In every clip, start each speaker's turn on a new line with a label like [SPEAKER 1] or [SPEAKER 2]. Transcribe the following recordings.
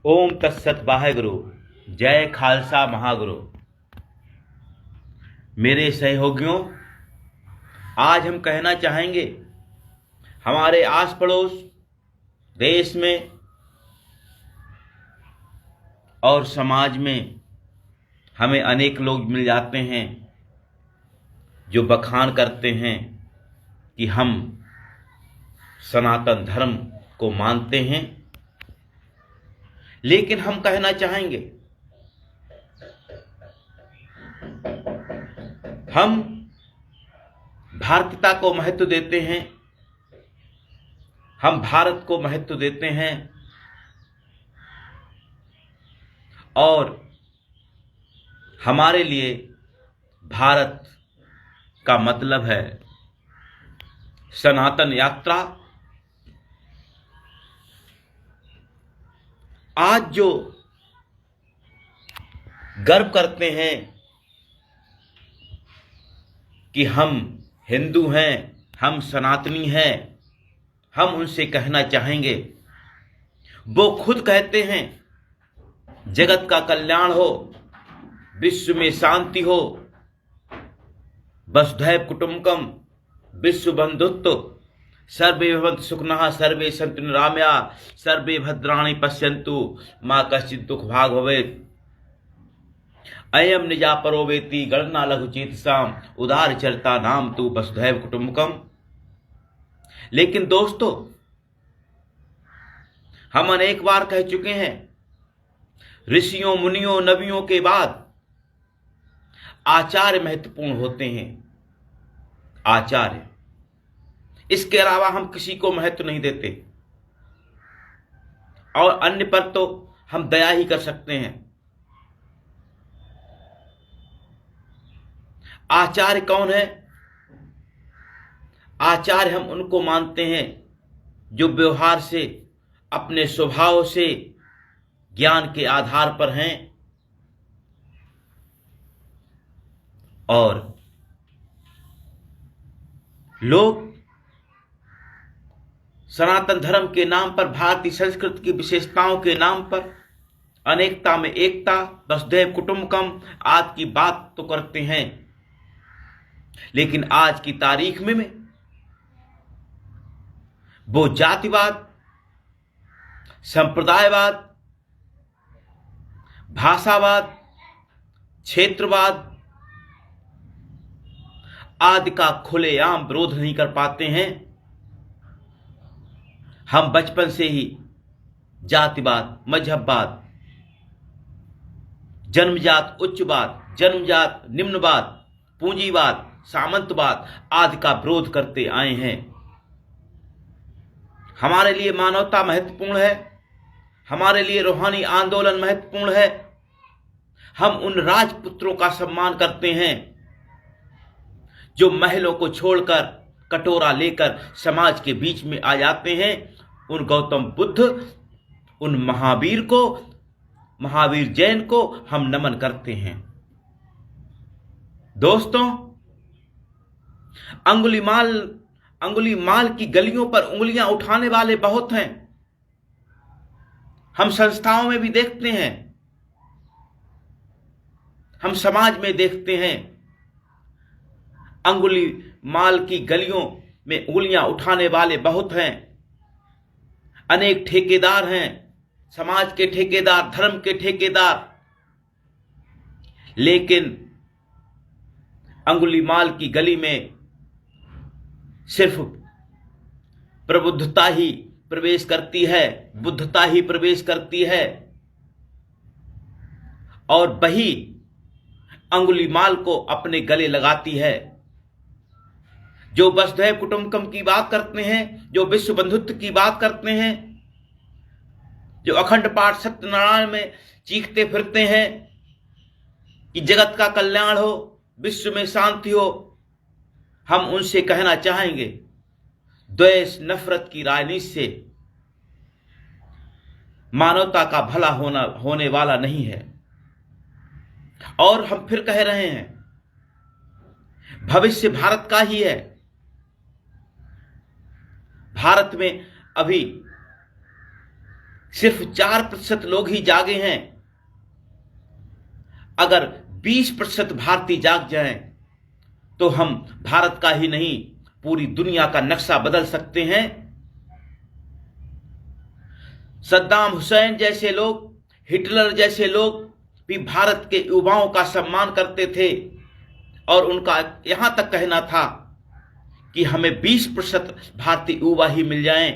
[SPEAKER 1] ओम तत्सत वाहेगुरु। जय खालसा महागुरु। मेरे सहयोगियों, आज हम कहना चाहेंगे हमारे आस पड़ोस देश में और समाज में हमें अनेक लोग मिल जाते हैं जो बखान करते हैं कि हम सनातन धर्म को मानते हैं, लेकिन हम कहना चाहेंगे हम भारतीयता को महत्व देते हैं, हम भारत को महत्व देते हैं और हमारे लिए भारत का मतलब है सनातन यात्रा। आज जो गर्व करते हैं कि हम हिंदू हैं, हम सनातनी हैं, हम उनसे कहना चाहेंगे, वो खुद कहते हैं जगत का कल्याण हो, विश्व में शांति हो, वसुधैव कुटुंबकम, विश्व बंधुत्व, सर्वे भवन्तु सुखिनः, सर्वे सन्तु निरामया, सर्वे भद्राणि पश्यन्तु, मा कश्चित् दुःख भाग् भवेत्। अयम निजा परो वेति गणना लघु चेतसाम, उदार चरिता नाम तु वसुधैव कुटुंबकम। लेकिन दोस्तों, हम अनेक बार कह चुके हैं, ऋषियों मुनियों नबियों के बाद आचार्य महत्वपूर्ण होते हैं। आचार्य, इसके अलावा हम किसी को महत्व नहीं देते और अन्य पर तो हम दया ही कर सकते हैं। आचार्य कौन है? आचार्य हम उनको मानते हैं जो व्यवहार से, अपने स्वभाव से, ज्ञान के आधार पर हैं और लोग सनातन धर्म के नाम पर, भारतीय संस्कृति की विशेषताओं के नाम पर अनेकता में एकता, वसुधैव कुटुंबकम आदि की बात तो करते हैं, लेकिन आज की तारीख में वो जातिवाद, संप्रदायवाद, भाषावाद, क्षेत्रवाद आदि का खुलेआम विरोध नहीं कर पाते हैं। हम बचपन से ही जातिवाद, मजहबवाद, जन्मजात उच्चवाद, जन्मजात निम्नवाद, पूंजीवाद, सामंतवाद आदि का विरोध करते आए हैं। हमारे लिए मानवता महत्वपूर्ण है, हमारे लिए रूहानी आंदोलन महत्वपूर्ण है। हम उन राजपुत्रों का सम्मान करते हैं जो महलों को छोड़कर कटोरा लेकर समाज के बीच में आ जाते हैं। उन गौतम बुद्ध, उन महावीर को, महावीर जैन को हम नमन करते हैं। दोस्तों, अंगुलीमाल की गलियों पर उंगलियां उठाने वाले बहुत हैं। हम संस्थाओं में भी देखते हैं, हम समाज में देखते हैं, अंगुलीमाल की गलियों में उंगलियां उठाने वाले बहुत हैं। अनेक ठेकेदार हैं, समाज के ठेकेदार, धर्म के ठेकेदार, लेकिन अंगुलीमाल की गली में सिर्फ प्रबुद्धता ही प्रवेश करती है, बुद्धता ही प्रवेश करती है और वही अंगुलीमाल को अपने गले लगाती है। जो वसुधैव कुटुंबकम की बात करते हैं, जो विश्व बंधुत्व की बात करते हैं, जो अखंड पाठ सत्यनारायण में चीखते फिरते हैं कि जगत का कल्याण हो, विश्व में शांति हो, हम उनसे कहना चाहेंगे, द्वेष नफरत की राजनीति से मानवता का भला होने वाला नहीं है। और हम फिर कह रहे हैं, भविष्य भारत का ही है। भारत में अभी सिर्फ 4% लोग ही जागे हैं। अगर 20% भारतीय जाग जाएं तो हम भारत का ही नहीं पूरी दुनिया का नक्शा बदल सकते हैं। सद्दाम हुसैन जैसे लोग, हिटलर जैसे लोग भी भारत के युवाओं का सम्मान करते थे और उनका यहां तक कहना था कि हमें 20% भारतीय युवा ही मिल जाएं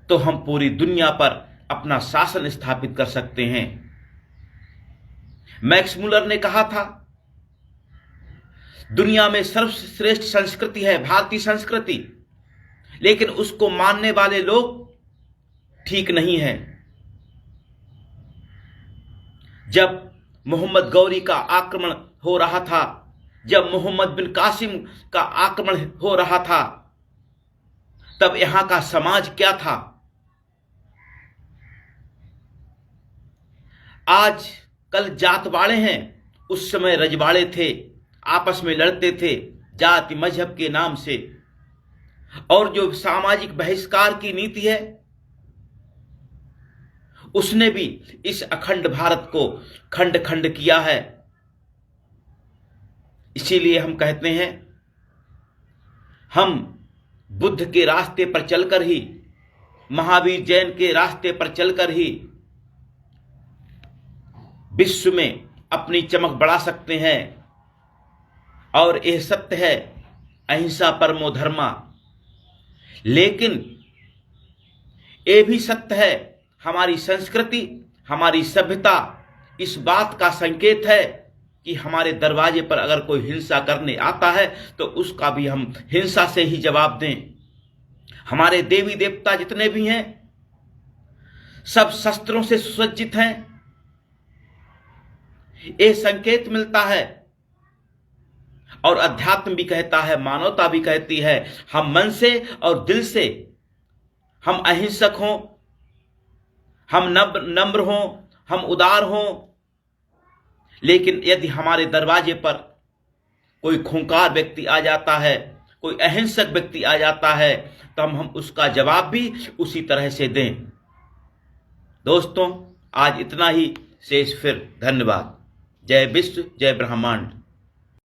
[SPEAKER 1] तो हम पूरी दुनिया पर अपना शासन स्थापित कर सकते हैं। मैक्स मुलर ने कहा था, दुनिया में सर्वश्रेष्ठ संस्कृति है भारतीय संस्कृति, लेकिन उसको मानने वाले लोग ठीक नहीं हैं। जब मोहम्मद गौरी का आक्रमण हो रहा था, जब मोहम्मद बिन कासिम का आक्रमण हो रहा था, तब यहां का समाज क्या था? आज कल जातवाड़े हैं, उस समय रजवाड़े थे, आपस में लड़ते थे जाति मजहब के नाम से। और जो सामाजिक बहिष्कार की नीति है, उसने भी इस अखंड भारत को खंड खंड किया है। इसीलिए हम कहते हैं, हम बुद्ध के रास्ते पर चलकर ही, महावीर जैन के रास्ते पर चलकर ही विश्व में अपनी चमक बढ़ा सकते हैं। और यह सत्य है, अहिंसा परमो धर्मा। लेकिन यह भी सत्य है, हमारी संस्कृति, हमारी सभ्यता इस बात का संकेत है कि हमारे दरवाजे पर अगर कोई हिंसा करने आता है तो उसका भी हम हिंसा से ही जवाब दें। हमारे देवी देवता जितने भी हैं, सब शस्त्रों से सुसज्जित हैं। यह संकेत मिलता है। और अध्यात्म भी कहता है, मानवता भी कहती है, हम मन से और दिल से हम अहिंसक हों, हम नम्र हों, हम उदार हों। लेकिन यदि हमारे दरवाजे पर कोई खूंखार व्यक्ति आ जाता है, कोई अहिंसक व्यक्ति आ जाता है, तो हम उसका जवाब भी उसी तरह से दें। दोस्तों, आज इतना ही। शेष फिर। धन्यवाद। जय विश्व, जय ब्रह्मांड।